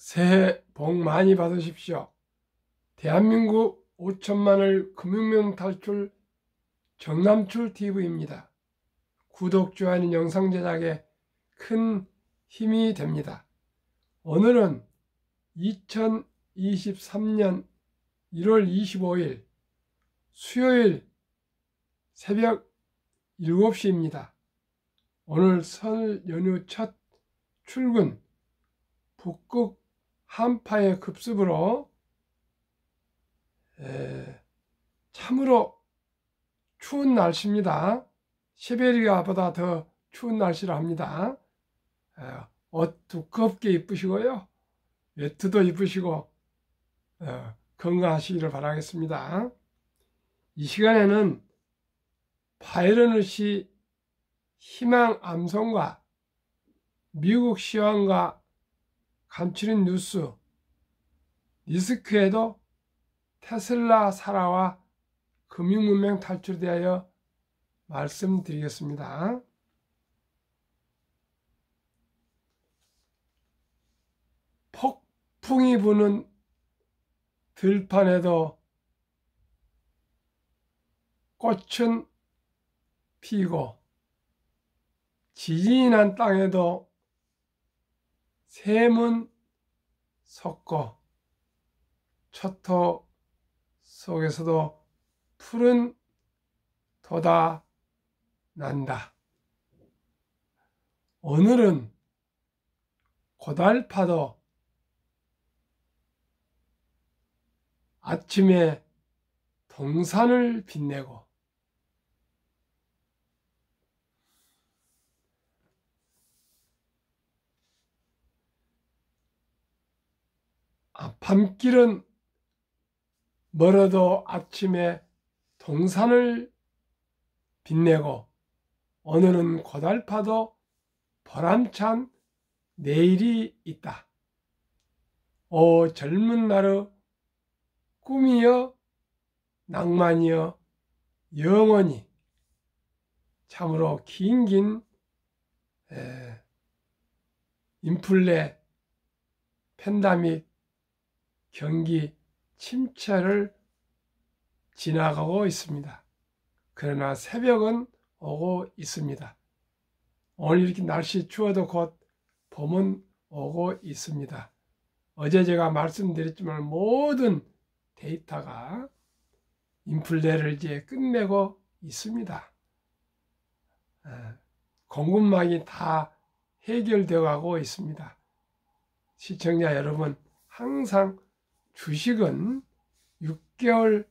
새해 복 많이 받으십시오. 대한민국 5천만을 금융명 탈출 정남출TV입니다. 구독, 좋아요는 영상 제작에 큰 힘이 됩니다. 오늘은 2023년 1월 25일 수요일 새벽 7시입니다. 오늘 설 연휴 첫 출근, 북극 한파의 급습으로 참으로 추운 날씨입니다. 시베리아보다 더 추운 날씨라 합니다. 옷 두껍게 입으시고요. 외투도 입으시고 건강하시기를 바라겠습니다. 이 시간에는 바이러시 희망 암송과 미국 시황과 간추린 뉴스, 리스크에도 테슬라 사라와 금융문명 탈출에 대하여 말씀드리겠습니다. 폭풍이 부는 들판에도 꽃은 피고 지진이 난 땅에도 샘은 솟고 초토 속에서도 푸른 돋아 난다. 오늘은 고달파도 아침에 동산을 빛내고 밤길은 멀어도 아침에 동산을 빛내고 오늘은 고달파도 보람찬 내일이 있다. 오 젊은 날의 꿈이여 낭만이여 영원히. 참으로 긴 인플레 팬데믹 경기 침체를 지나가고 있습니다. 그러나 새벽은 오고 있습니다. 오늘 이렇게 날씨 추워도 곧 봄은 오고 있습니다. 어제 제가 말씀드렸지만 모든 데이터가 인플레를 이제 끝내고 있습니다. 공급망이 다 해결되어 가고 있습니다. 시청자 여러분, 항상 주식은 6개월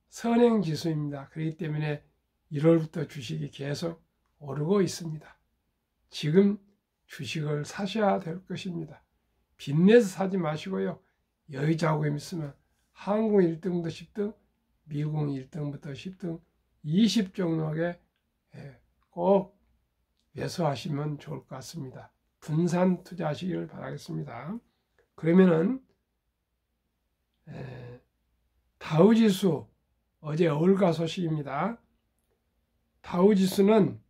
선행지수입니다. 그렇기 때문에 1월부터 주식이 계속 오르고 있습니다. 지금 주식을 사셔야 될 것입니다. 빚내서 사지 마시고요. 여유자금 있으면 한국 1등부터 10등, 미국 1등부터 10등, 20 종목에 꼭 매수하시면 좋을 것 같습니다. 분산 투자하시기를 바라겠습니다. 그러면은 다우지수 어제 월가 소식입니다. 다우지수는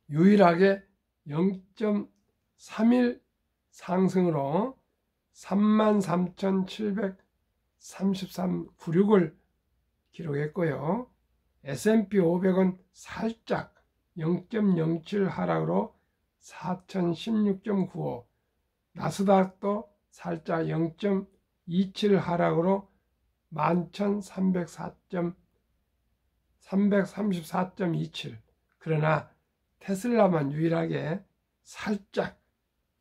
유일하게 0.31 상승으로 33,733.96을 기록했고요. S&P 500은 살짝 0.07 하락으로 4,016.95, 나스닥도 살짝 0.27 하락으로 11,334.27. 그러나 테슬라만 유일하게 살짝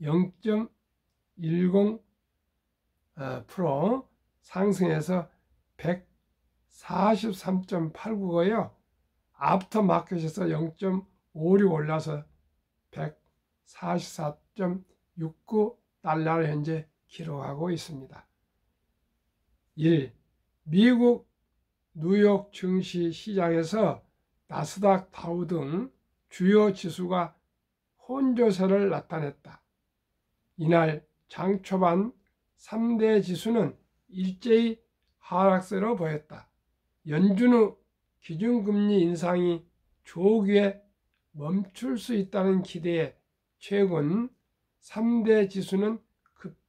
0.10% 상승해서 143.89고요. 애프터마켓에서 0.56 올라서 144.69달러를 현재 기록하고 있습니다. 1. 미국 뉴욕 증시 시장에서 나스닥 다우 등 주요 지수가 혼조세를 나타냈다. 이날 장 초반 3대 지수는 일제히 하락세로 보였다. 연준 후 기준금리 인상이 조기에 멈출 수 있다는 기대에 최근 3대 지수는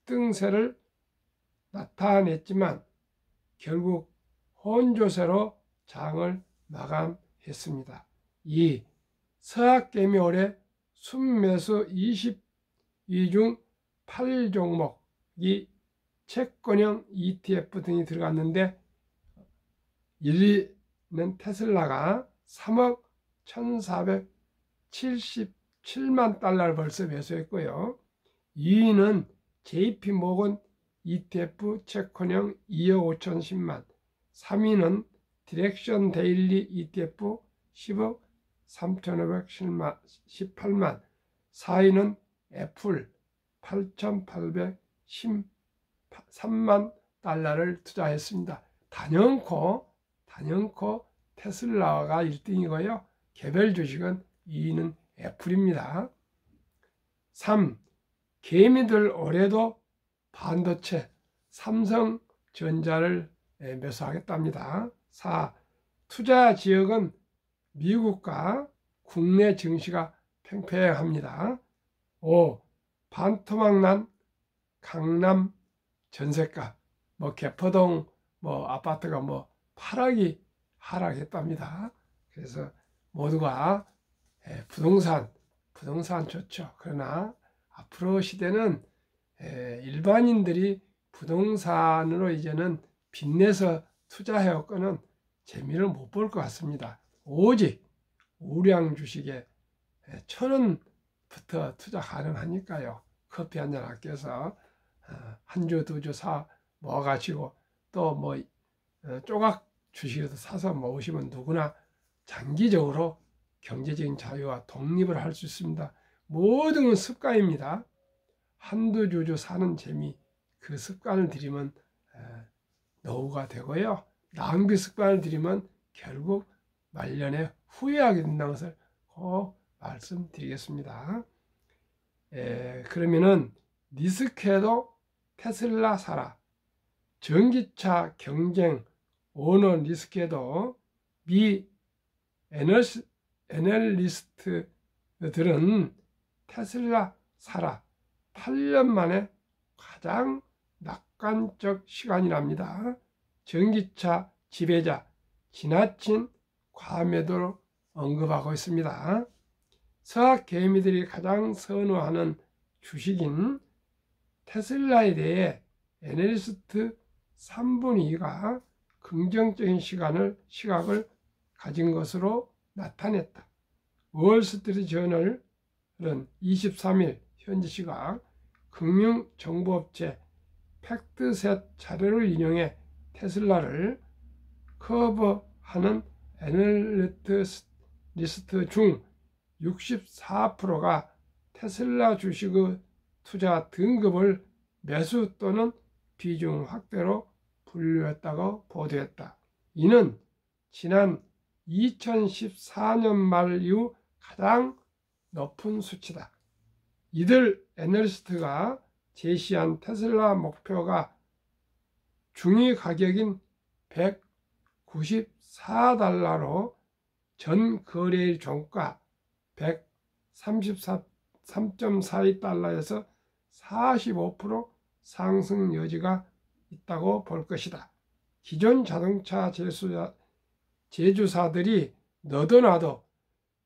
급등세를 나타냈지만 결국 혼조세로 장을 마감했습니다. 2. 서학개미 올해 순매수 22 중 8종목이 채권형 ETF 등이 들어갔는데 1위는 테슬라가 3억 1477만 달러를 벌써 매수했고요. 2위는 JP모건 ETF 채권형 2억 5,010만, 3위는 디렉션 데일리 ETF 10억 3,518만, 4위는 애플 8,813만 달러를 투자했습니다. 단연코 테슬라가 1등이고요. 개별 주식은 2위는 애플입니다. 3. 개미들 올해도 반도체 삼성전자를 매수하겠답니다. 4. 투자 지역은 미국과 국내 증시가 팽팽합니다. 5. 반토막 난 강남 전세가, 개포동 아파트가 8억이 하락했답니다. 그래서 모두가 부동산 좋죠. 그러나 앞으로 시대는 일반인들이 부동산으로 이제는 빚내서 투자해왔거는 재미를 못 볼 것 같습니다. 오직 우량 주식에 1,000원부터 투자 가능하니까요. 커피 한잔 아껴서 한 주, 두 주 사 모아가지고 또 조각 주식이라도 사서 모으시면 누구나 장기적으로 경제적인 자유와 독립을 할 수 있습니다. 모든 건 습관입니다. 한두 주 사는 재미, 그 습관을 들이면 노후가 되고요. 낭비 습관을 들이면 결국 말년에 후회하게 된다는 것을 꼭 말씀드리겠습니다. 그러면은 리스크에도 테슬라 사라. 전기차 경쟁 오너 리스크에도 미 애널리스트들은 테슬라 사라 8년 만에 가장 낙관적 시간이랍니다. 전기차 지배자 지나친 과매도로 언급하고 있습니다. 서학 개미들이 가장 선호하는 주식인 테슬라에 대해 애널리스트 3분의 2가 긍정적인 시각을 가진 것으로 나타냈다. 월스트리트 저널은 23일 현지 시각 금융정보업체 팩트셋 자료를 인용해 테슬라를 커버하는 애널리스트 중 64%가 테슬라 주식의 투자 등급을 매수 또는 비중 확대로 분류했다고 보도했다. 이는 지난 2014년 말 이후 가장 높은 수치다. 이들 애널리스트가 제시한 테슬라 목표가 중위 가격인 194달러로 전 거래일 종가 133.42달러에서 45% 상승 여지가 있다고 볼 것이다. 기존 자동차 제조사들이 너도 나도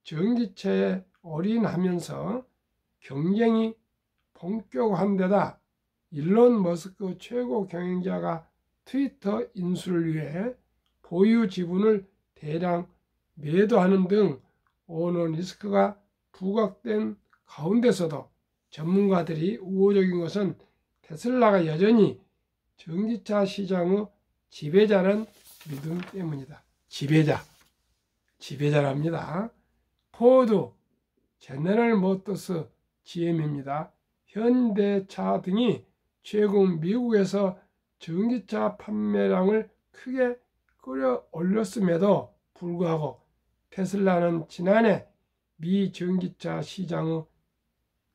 전기차에 올인하면서 경쟁이 본격화한 데다 일론 머스크 최고 경영자가 트위터 인수를 위해 보유 지분을 대량 매도하는 등 오너 리스크가 부각된 가운데서도 전문가들이 우호적인 것은 테슬라가 여전히 전기차 시장의 지배자는 믿음 때문이다. 지배자랍니다. 포드, 제너럴 모터스, GM입니다. 현대차 등이 최근 미국에서 전기차 판매량을 크게 끌어올렸음에도 불구하고 테슬라는 지난해 미 전기차 시장의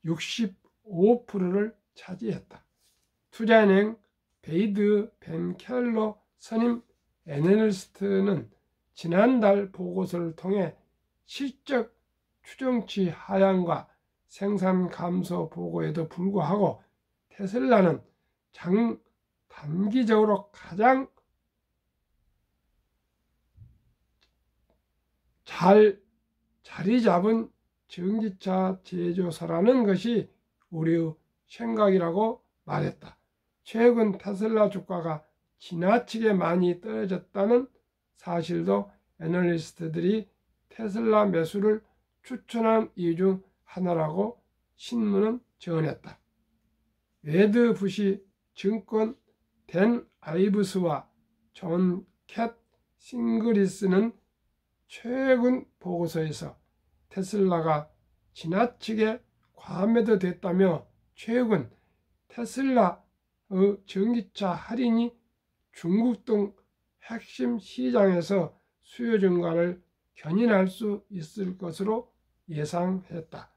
65%를 차지했다. 투자은행 베이드 벤 켈러 선임 애널리스트는 지난달 보고서를 통해 실적 추정치 하향과 생산 감소 보고에도 불구하고 테슬라는 단기적으로 가장 자리 잡은 전기차 제조사라는 것이 우리의 생각이라고 말했다. 최근 테슬라 주가가 지나치게 많이 떨어졌다는 사실도 애널리스트들이 테슬라 매수를 추천한 이유 중 하나라고 신문은 전했다. 웨드 부시 증권 댄 아이브스와 존 캣 싱그리스는 최근 보고서에서 테슬라가 지나치게 과매도됐다며 최근 테슬라의 전기차 할인이 중국 등 핵심 시장에서 수요 증가를 견인할 수 있을 것으로 예상했다.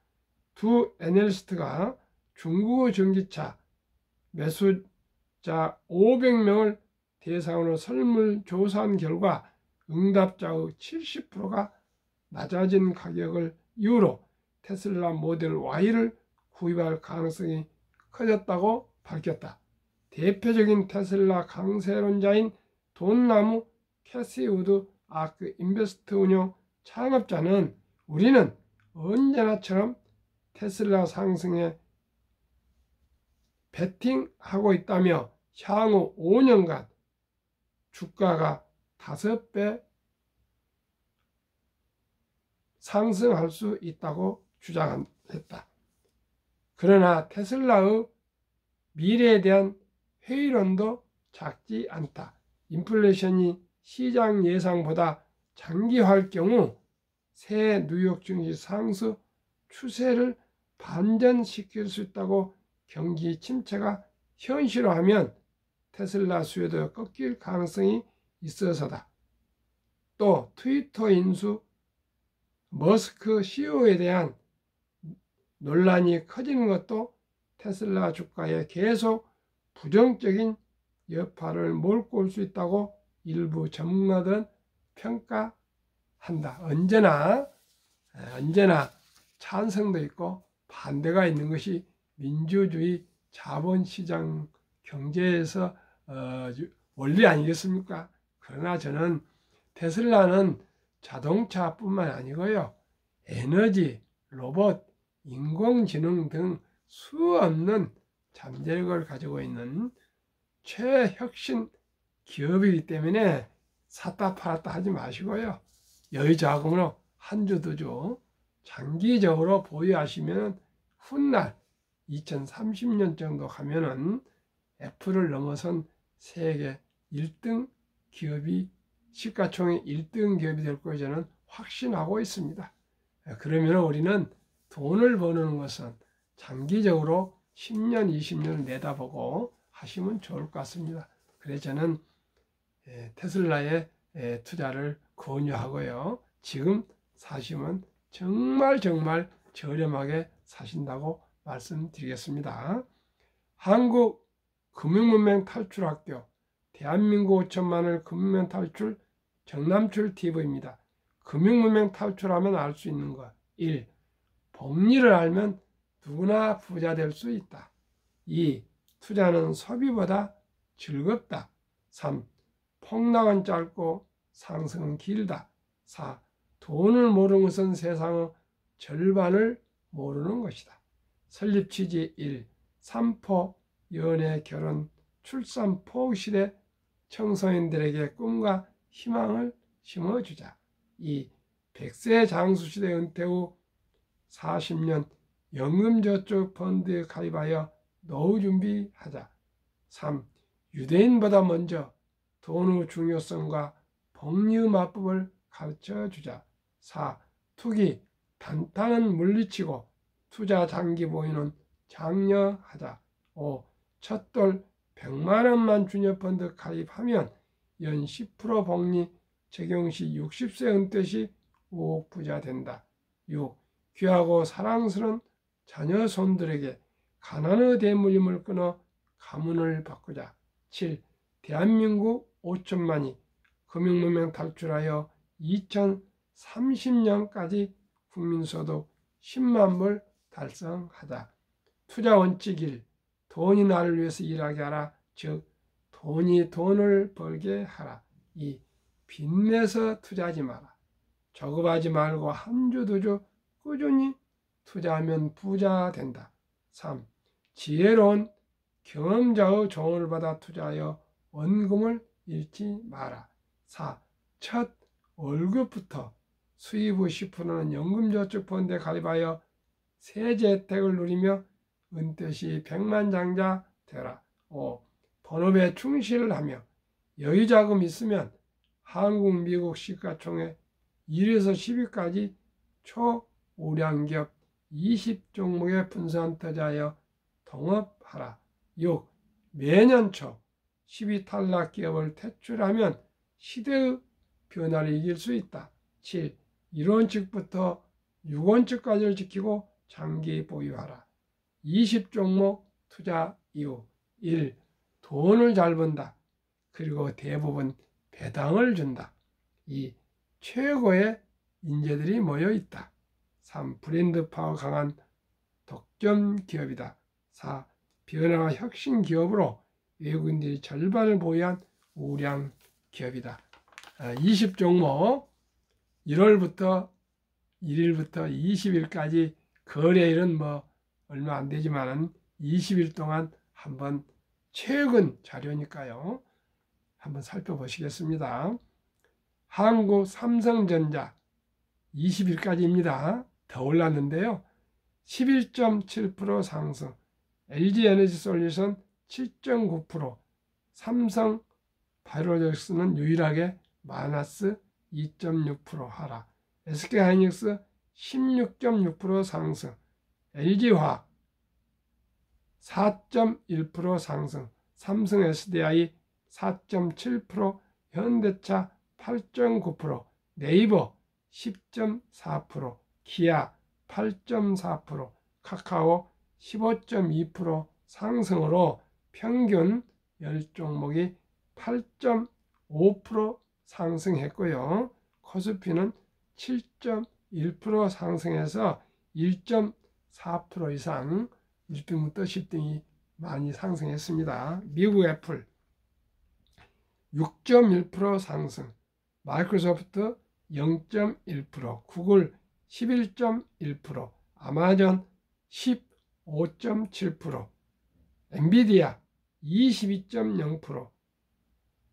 두 애널리스트가 중국의 전기차 매수자 500명을 대상으로 설문조사한 결과 응답자의 70%가 낮아진 가격을 이유로 테슬라 모델 Y를 구입할 가능성이 커졌다고 밝혔다. 대표적인 테슬라 강세론자인 돈나무 캐시 우드 아크 인베스트 운용 창업자는 우리는 언제나처럼 테슬라 상승에 베팅하고 있다며 향후 5년간 주가가 5배 상승할 수 있다고 주장했다. 그러나 테슬라의 미래에 대한 회의론도 작지 않다. 인플레이션이 시장 예상보다 장기화할 경우 새 뉴욕 증시 상승 추세를 반전시킬 수 있다고 경기 침체가 현실화하면 테슬라 수요도 꺾일 가능성이 있어서다. 또 트위터 인수 머스크 CEO에 대한 논란이 커지는 것도 테슬라 주가에 계속 부정적인 여파를 몰고 올 수 있다고 일부 전문가들은 평가한다. 언제나 찬성도 있고 반대가 있는 것이 민주주의 자본시장 경제에서 원리 아니겠습니까? 그러나 저는 테슬라는 자동차뿐만 아니고요. 에너지, 로봇, 인공지능 등 수없는 잠재력을 가지고 있는 최혁신 기업이기 때문에 샀다 팔았다 하지 마시고요. 여유 자금으로 한 주 두 주 장기적으로 보유하시면 훗날 2030년 정도 가면은 애플을 넘어선 세계 1등 기업이 시가총액 1등 기업이 될 거를 저는 확신하고 있습니다. 그러면 우리는 돈을 버는 것은 장기적으로 10년, 20년을 내다보고 하시면 좋을 것 같습니다. 그래서 저는 테슬라에 투자를 권유하고요. 지금 사시면 정말 저렴하게 사신다고 말씀드리겠습니다. 한국 금융문맹 탈출학교 대한민국 5천만을 금융문맹 탈출 정남출 TV입니다. 금융문맹 탈출하면 알 수 있는 것 1. 복리를 알면 누구나 부자 될 수 있다. 2. 투자는 소비보다 즐겁다. 3. 폭락은 짧고 상승은 길다. 4. 돈을 모르는 것은 세상의 절반을 모르는 것이다. 설립 취지 1. 3포 연애, 결혼, 출산 포기 시대 청소년들에게 꿈과 희망을 심어주자. 2. 100세 장수시대 은퇴 후 40년 연금저축 펀드에 가입하여 노후 준비하자. 3. 유대인보다 먼저 돈의 중요성과 복리의 마법을 가르쳐주자. 4. 투기, 단타는 물리치고 투자 장기 보유는 장려하자. 5. 첫돌 100만 원만 주녀펀드 가입하면 연 10% 복리 적용 시 60세 은퇴 시 5억 부자 된다. 6. 귀하고 사랑스러운 자녀 손들에게 가난의 대물림을 끊어 가문을 바꾸자. 7. 대한민국 5천만이 금융문맹 탈출하여 2030년까지 국민소득 10만 불 달성하자. 투자 원칙 1. 돈이 나를 위해서 일하게 하라. 즉 돈이 돈을 벌게 하라. 2. 빚내서 투자하지 마라. 저급하지 말고 한 주 두 주 꾸준히 투자하면 부자 된다. 3. 지혜로운 경험자의 조언을 받아 투자하여 원금을 잃지 마라. 4. 첫 월급부터 수입 후 10%는 연금저축펀드에 가입하여 세제 혜택을 누리며 은퇴 시 백만장자 되라. 5. 본업에 충실하며 여유자금 있으면 한국, 미국 시가총액 1위에서 10위까지 초우량기업 20종목에 분산 투자하여 동업하라. 6. 매년 초 10위 탈락 기업을 퇴출하면 시대의 변화를 이길 수 있다. 7. 1원칙부터 6원칙까지를 지키고 장기 보유하라. 20종목 투자 이후 1. 돈을 잘 번다. 그리고 대부분 배당을 준다. 2. 최고의 인재들이 모여 있다. 3. 브랜드 파워 강한 독점 기업이다. 4. 변화와 혁신 기업으로 외국인들이 절반을 보유한 우량 기업이다. 20종목 1월부터 1일부터 20일까지 거래일은 뭐 얼마 안 되지만은 20일 동안 한번 최근 자료니까요. 한번 살펴보시겠습니다. 한국 삼성전자 20일까지입니다. 더 올랐는데요. 11.7% 상승, LG에너지솔루션 7.9%, 삼성 바이오로직스는 유일하게 마이너스 2.6% 하락, SK하이닉스 16.6% 상승, LG화학 4.1% 상승, 삼성 SDI 4.7%, 현대차 8.9%, 네이버 10.4%, 기아 8.4%, 카카오 15.2% 상승으로 평균 10종목이 8.5% 상승했고요. 코스피는 7.1% 상승해서 1.4% 이상 1등부터 10등이 많이 상승했습니다. 미국 애플 6.1% 상승, 마이크로소프트 0.1%, 구글 11.1%, 아마존 15.7%, 엔비디아 22.0%,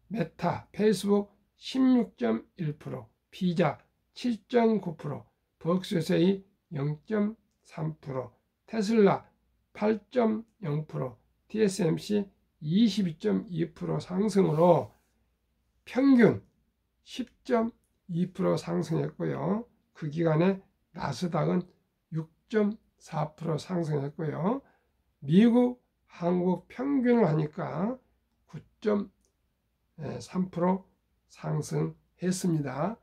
메타, 페이스북 16.1%, 피자 7.9%, 버크셔세이 0.3%, 테슬라 8.0%, TSMC 22.2% 상승으로 평균 10.2% 상승했고요. 그 기간에 나스닥은 6.4% 상승했고요. 미국, 한국 평균을 하니까 9.3% 상승했습니다.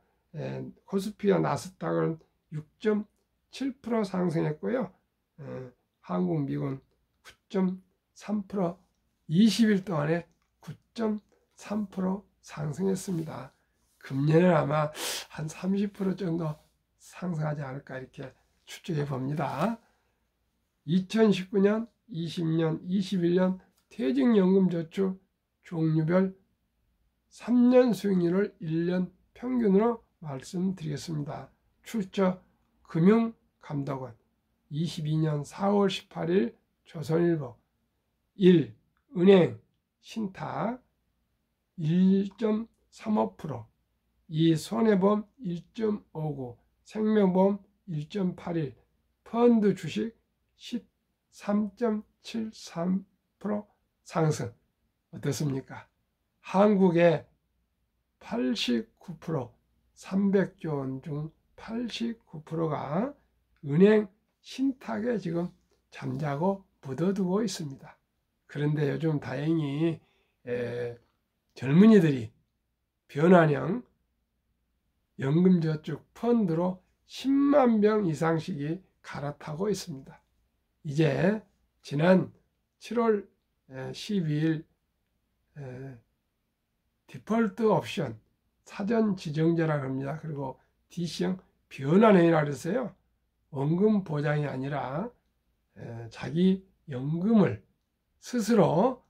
코스피와 나스닥은 6.7% 상승했고요. 한국, 미국은 9.3% 20일 동안에 9.3% 상승했습니다. 금년에는 아마 한 30% 정도 상승하지 않을까 이렇게 추측해 봅니다. 2019년, 20년, 21년 퇴직연금저축 종류별 3년 수익률을 1년 평균으로 말씀드리겠습니다. 출처 금융감독원 22년 4월 18일 조선일보 1. 은행 신탁 1.35%, 2. 손해보험 1.59%, 생명보험 1.81%, 펀드 주식 13.73% 상승. 어떻습니까? 한국의 89%, 300조 원 중 89%가 은행 신탁에 지금 잠자고 묻어두고 있습니다. 그런데 요즘 다행히 젊은이들이 변환형 연금저축 펀드로 10만 병 이상씩이 갈아타고 있습니다. 이제 지난 7월 12일 디폴트 옵션 사전 지정제라고 합니다. 그리고 DC형 변환형이라고 그랬어요. 원금 보장이 아니라 자기 연금을 스스로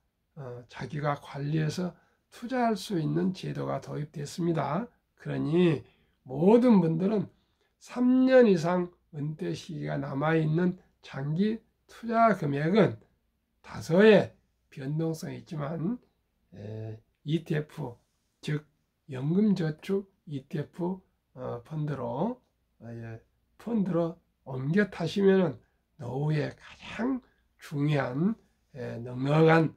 자기가 관리해서 투자할 수 있는 제도가 도입됐습니다. 그러니 모든 분들은 3년 이상 은퇴 시기가 남아있는 장기 투자 금액은 다소의 변동성이 있지만 ETF, 즉 연금저축 ETF 펀드로 옮겨 타시면 노후에 가장 중요한 넉넉한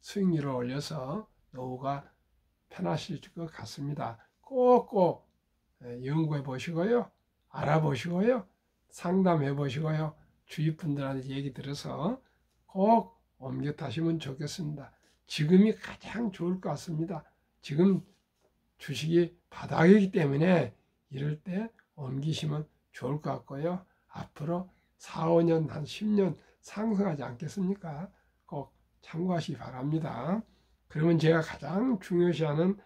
수익률을 올려서 노후가 편하실 것 같습니다. 꼭꼭 연구해 보시고요. 알아보시고요. 상담해 보시고요. 주위 분들한테 얘기 들어서 꼭 옮겨 타시면 좋겠습니다. 지금이 가장 좋을 것 같습니다. 지금 주식이 바닥이기 때문에 이럴 때 옮기시면 좋을 것 같고요. 앞으로 4, 5년, 한 10년 상승하지 않겠습니까? 꼭 참고하시기 바랍니다. 그러면 제가 가장 중요시하는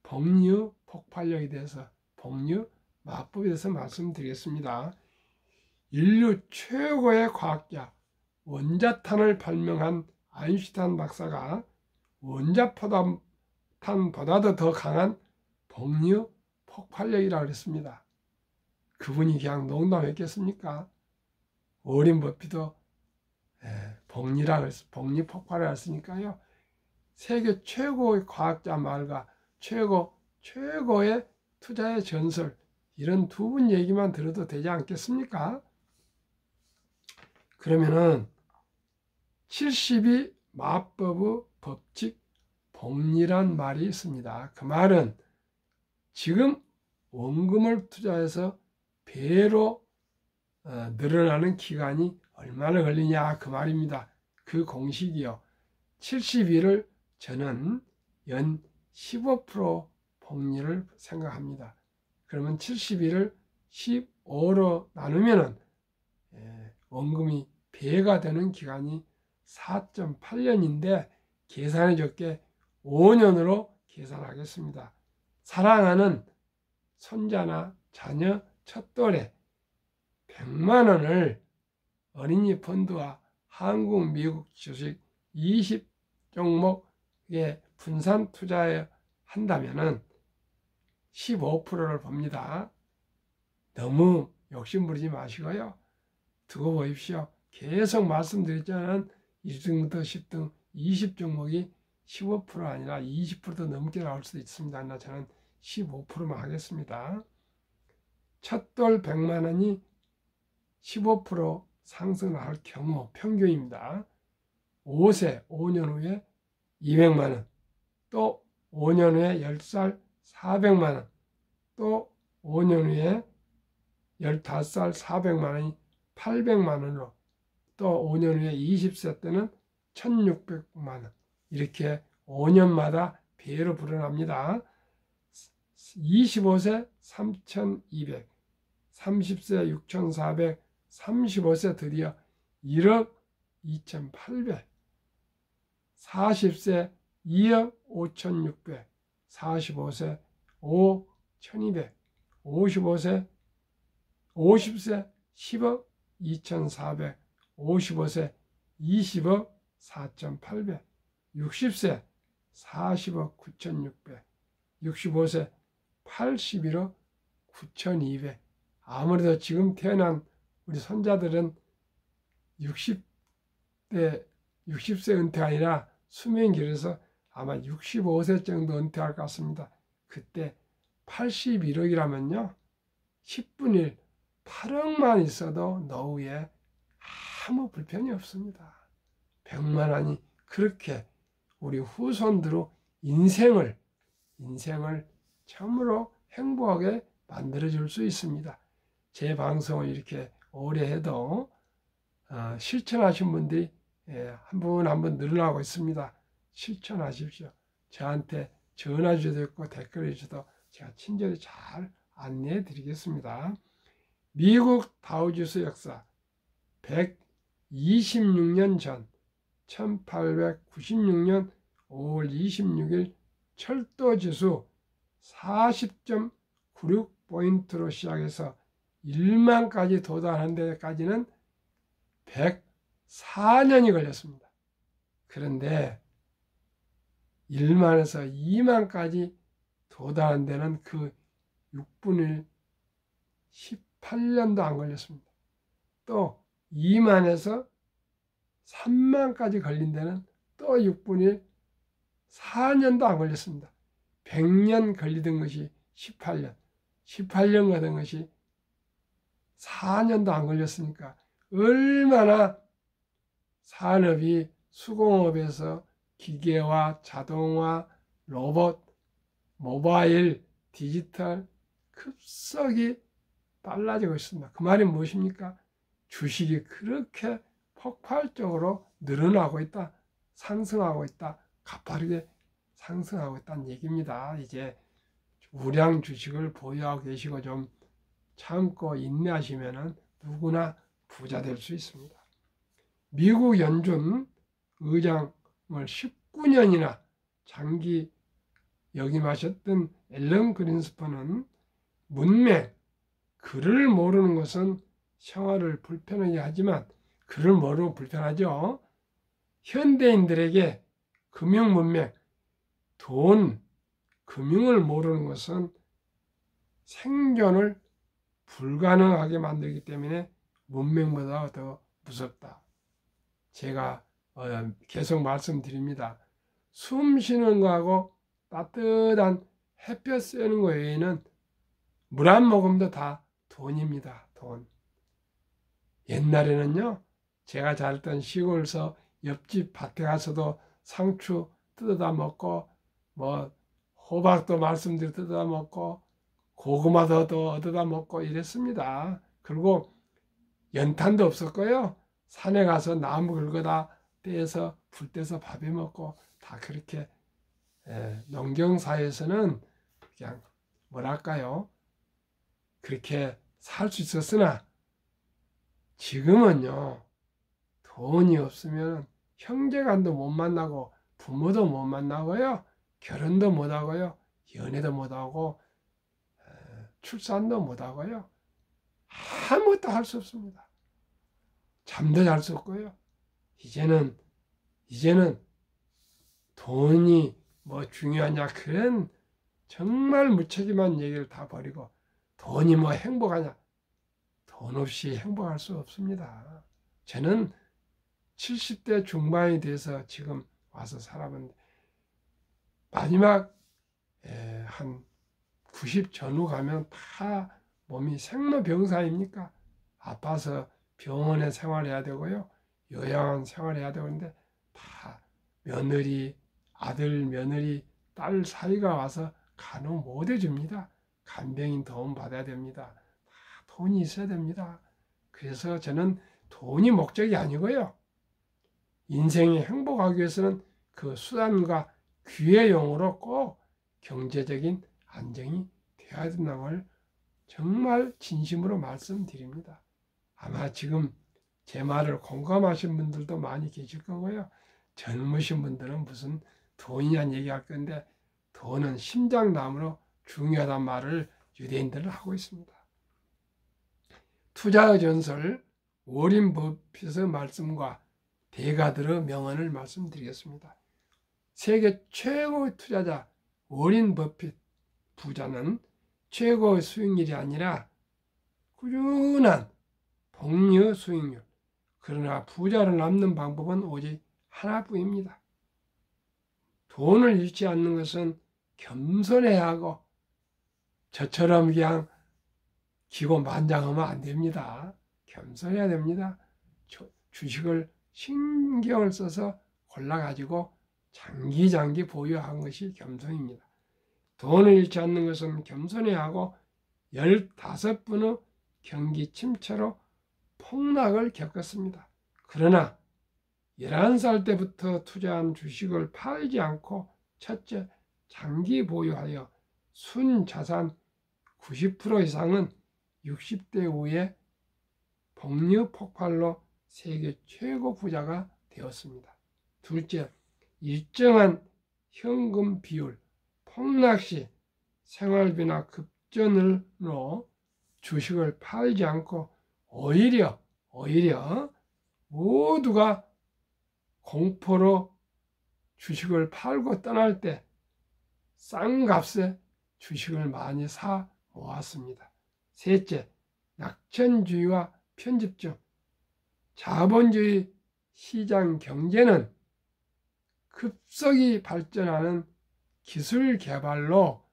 복류 폭발력에 대해서, 복류 마법에 대해서 말씀드리겠습니다. 인류 최고의 과학자, 원자탄을 발명한 아인슈타인 박사가 원자탄보다도 더 강한 복류 폭발력이라고 했습니다. 그분이 그냥 농담했겠습니까? 워렌 버핏도 복리라고 했어. 복리 폭발을 했으니까요. 세계 최고의 과학자 말과 최고의 투자의 전설, 이런 두 분 얘기만 들어도 되지 않겠습니까? 그러면은 72 마법의 법칙 복리란 말이 있습니다. 그 말은 지금 원금을 투자해서 배로 늘어나는 기간이 얼마나 걸리냐, 그 말입니다. 그 공식이요. 72를 저는 연 15% 복리를 생각합니다. 그러면 72를 15로 나누면 원금이 배가 되는 기간이 4.8년인데 계산해 줄게 5년으로 계산하겠습니다. 사랑하는 손자나 자녀 첫돌에 100만 원을 어린이 펀드와 한국, 미국 주식 20종목에 분산 투자한다면 15%를 봅니다. 너무 욕심부리지 마시고요. 두고 보십시오. 계속 말씀드렸잖아요. 1등부터 10등 20종목이 15% 아니라 20%도 넘게 나올 수도 있습니다. 나 저는 15%만 하겠습니다. 첫돌 100만 원이 15% 상승할 경우 평균입니다. 5세 5년 후에 200만 원, 또 5년 후에 10살 400만 원, 또 5년 후에 15살 400만 원이 800만 원으로, 또 5년 후에 20세 때는 1600만 원, 이렇게 5년마다 배로 불어납니다. 25세 3200, 30세 6400, 35세 드디어 1억 2800, 40세 2억 5600, 45세 5억 1200, 50세 10억 2400, 55세 20억 4800, 60세 40억 9600, 65세 81억 9200. 아무래도 지금 태어난 우리 손자들은 60세 은퇴 아니라 수명이 길어서 아마 65세 정도 은퇴할 것 같습니다. 그때 81억이라면요 10분의 1, 8억만 있어도 노후에 아무 불편이 없습니다. 100만 원이 그렇게 우리 후손들의 인생을 참으로 행복하게 만들어줄 수 있습니다. 제 방송을 이렇게 오래 해도 실천하신 분들이 한 분 한 분 늘어나고 있습니다. 실천하십시오. 저한테 전화 주셔도 있고 댓글 주셔도 제가 친절히 잘 안내해 드리겠습니다. 미국 다우지수 역사 126년 전 1896년 5월 26일 철도지수 40.96포인트로 시작해서 1만까지 도달한 데까지는 104년이 걸렸습니다. 그런데 1만에서 2만까지 도달한 데는 그 6분의 18년도 안 걸렸습니다. 또 2만에서 3만까지 걸린 데는 또 6분의 4년도 안 걸렸습니다. 100년 걸리던 것이 18년, 18년 가던 것이 4년도 안 걸렸으니까 얼마나 산업이 수공업에서 기계화, 자동화, 로봇, 모바일, 디지털 급속히 빨라지고 있습니다. 그 말이 무엇입니까? 주식이 그렇게 폭발적으로 늘어나고 있다, 상승하고 있다, 가파르게 상승하고 있다는 얘기입니다. 이제 우량 주식을 보유하고 계시고 좀 참고 인내하시면 누구나 부자 될 수 있습니다. 미국 연준 의장을 19년이나 장기 역임하셨던 앨런 그린스펀은 문맹, 글을 모르는 것은 생활을 불편하게 하지만 글을 모르면 불편하죠. 현대인들에게 금융 문맹, 돈, 금융을 모르는 것은 생존을 불가능하게 만들기 때문에 문맹보다 더 무섭다. 제가 계속 말씀드립니다. 숨 쉬는 거하고 따뜻한 햇볕 쐬는 거 외에는 물 한 모금도 다 돈입니다. 돈. 옛날에는요, 제가 살던 시골서 옆집 밭에 가서도 상추 뜯어다 먹고, 뭐 호박도 말씀드려 뜯어다 먹고, 고구마도 얻어다 먹고 이랬습니다. 그리고 연탄도 없었고요. 산에 가서 나무 긁어다 떼서 불 떼서 밥해 먹고 다 그렇게 농경사회에서는 그냥 뭐랄까요, 그렇게 살 수 있었으나 지금은요, 돈이 없으면 형제간도 못 만나고 부모도 못 만나고요, 결혼도 못 하고요, 연애도 못 하고 출산도 못 하고요, 아무것도 할 수 없습니다. 잠도 잘 수 없고요. 이제는 돈이 뭐 중요하냐, 그런 정말 무책임한 얘기를 다 버리고, 돈이 뭐 행복하냐, 돈 없이 행복할 수 없습니다. 저는 70대 중반이 돼서 지금 와서 살아봤는데 마지막 한 90 전후 가면 다 몸이 생로병사입니까? 아파서 병원에 생활해야 되고요, 요양원 생활해야 되는데 다 며느리, 아들, 며느리, 딸 사이가 와서 간호 못 해줍니다. 간병인 도움 받아야 됩니다. 다 돈이 있어야 됩니다. 그래서 저는 돈이 목적이 아니고요, 인생이 행복하기 위해서는 그 수단과 기회용으로 꼭 경제적인 안정이 되어야 된다는 걸 정말 진심으로 말씀드립니다. 아마 지금 제 말을 공감하신 분들도 많이 계실 거고요, 젊으신 분들은 무슨 돈이냐는 얘기할 건데, 돈은 심장나무로 중요하다는 말을 유대인들은 하고 있습니다. 투자의 전설 워린 버핏의 말씀과 대가들의 명언을 말씀드리겠습니다. 세계 최고의 투자자 워린 버핏 부자는 최고의 수익률이 아니라 꾸준한 복리의 수익률, 그러나 부자를 남는 방법은 오직 하나뿐입니다. 돈을 잃지 않는 것은 겸손해야 하고, 저처럼 그냥 기고만장하면 안 됩니다. 겸손해야 됩니다. 주식을 신경을 써서 골라가지고 장기 보유한 것이 겸손입니다. 돈을 잃지 않는 것은 겸손해야 하고, 15번의 경기 침체로 폭락을 겪었습니다. 그러나 11살 때부터 투자한 주식을 팔지 않고 첫째, 장기 보유하여 순자산 90% 이상은 60대 후에 복리 폭발로 세계 최고 부자가 되었습니다. 둘째, 일정한 현금 비율, 폭락 시 생활비나 급전으로 주식을 팔지 않고 오히려 모두가 공포로 주식을 팔고 떠날 때 싼 값에 주식을 많이 사 모았습니다. 셋째, 낙천주의와 편집증. 자본주의 시장 경제는 급속히 발전하는 기술 개발로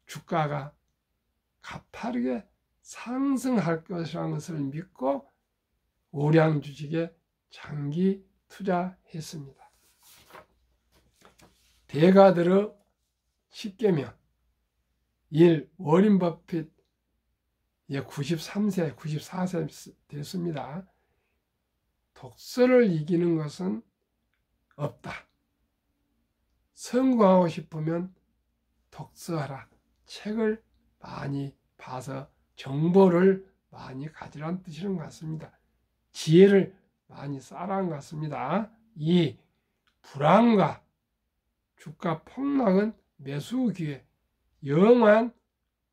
주가가 가파르게 상승할 것이라는 것을 믿고 우량 주식에 장기 투자했습니다. 대가들의 10계명 1. 워린 버핏 93세, 94세 됐습니다. 독서를 이기는 것은 없다. 성공하고 싶으면 독서하라. 책을 많이 봐서 정보를 많이 가지라는 뜻이는 것 같습니다. 지혜를 많이 쌓으라는 것 같습니다. 2. 불안과 주가 폭락은 매수 기회. 영원한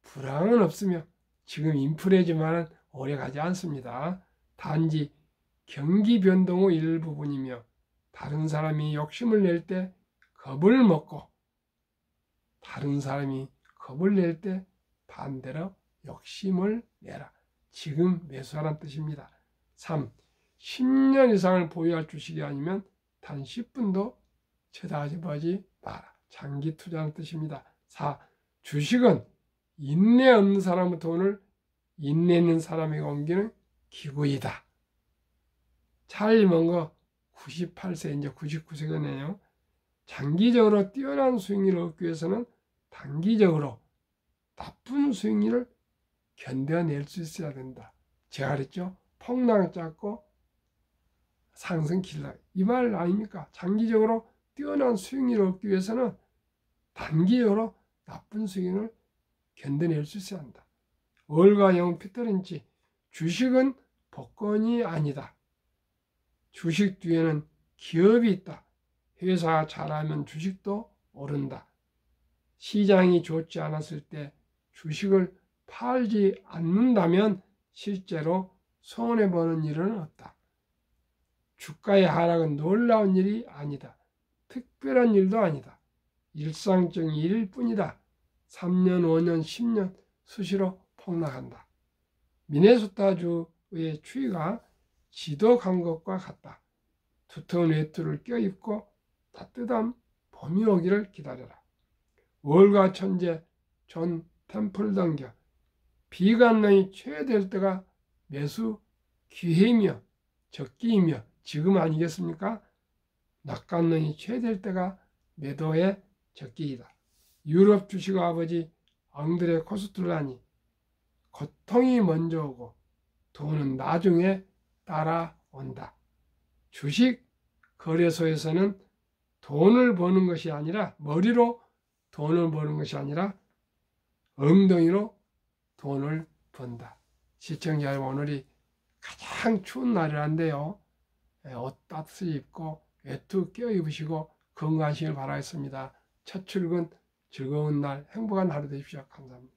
불황은 없으며 지금 인플레지만은 오래 가지 않습니다. 단지 경기 변동의 일부분이며 다른 사람이 욕심을 낼 때 겁을 먹고 다른 사람이 겁을 낼 때 반대로 욕심을 내라. 지금 매수하라는 뜻입니다. 3. 10년 이상을 보유할 주식이 아니면 단 10분도 쳐다보지 마라. 장기 투자하는 뜻입니다. 4. 주식은 인내 없는 사람의 돈을 인내 있는 사람에게 옮기는 기구이다. 찰리 먼거 98세, 이제 99세겠네요. 장기적으로 뛰어난 수익률을 얻기 위해서는 단기적으로 나쁜 수익률을 견뎌낼 수 있어야 된다. 제가 그랬죠. 폭락 잡고 상승 길라. 이 말 아닙니까? 장기적으로 뛰어난 수익률을 얻기 위해서는 단기적으로 나쁜 수익률을 견뎌낼 수 있어야 한다. 월가 영 피터린치 주식은 복권이 아니다. 주식 뒤에는 기업이 있다. 회사가 잘하면 주식도 오른다. 시장이 좋지 않았을 때 주식을 팔지 않는다면 실제로 손해보는 일은 없다. 주가의 하락은 놀라운 일이 아니다. 특별한 일도 아니다. 일상적인 일일 뿐이다. 3년, 5년, 10년 수시로 폭락한다. 미네소타주의 추위가 지독한 것과 같다. 두터운 외투를 껴입고 따뜻한 봄이 오기를 기다려라. 월가 천재 존 템플던겨 비관론이 최대될 때가 매수 기회이며 적기이며 지금 아니겠습니까? 낙관론이 최대될 때가 매도의 적기이다. 유럽 주식 아버지 앙드레 코스툴라니 고통이 먼저 오고 돈은 나중에 따라온다. 주식 거래소에서는 돈을 버는 것이 아니라 머리로 돈을 버는 것이 아니라 엉덩이로 돈을 번다. 시청자 여러분, 오늘이 가장 추운 날이란데요. 옷 따뜻히 입고 외투 껴입으시고 건강하시길 바라겠습니다. 첫 출근 즐거운 날 행복한 하루 되십시오. 감사합니다.